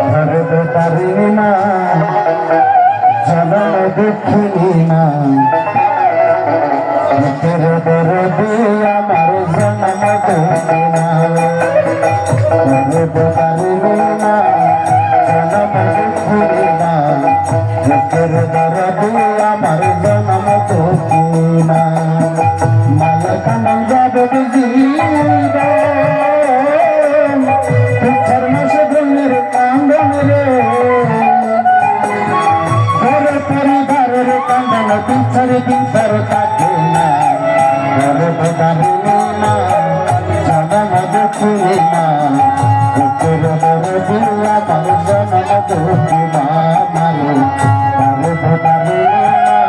ধরতে পারি না জনম দেখিনি না তেরে দরদে আমার জনম দেখিনি না ধরতে পারি না জনম দেখিনি না তেরে দরদে আমার জনম দেখিনি না মালক নন্দ জীবন পিছরে পিছর থাকে না গর্ব দাহিনী না জনম দুঃখী না বুকের দরদি আমার জনম দুঃখী না মারে গর্ব দাহিনী না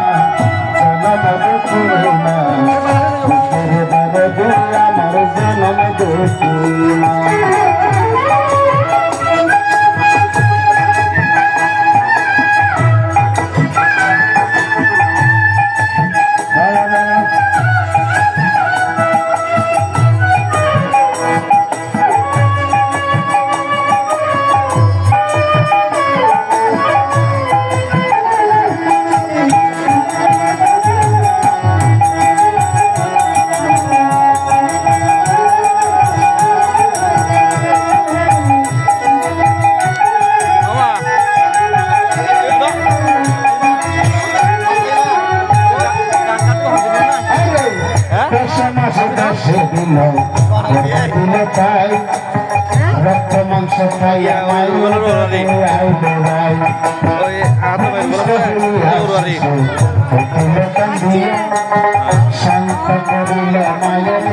জনম দুঃখী না বুকের দরদি আমার জনম দুঃখী না দিলে তাই রক্ত মাংস খাই শান্ত করিলে মায়ের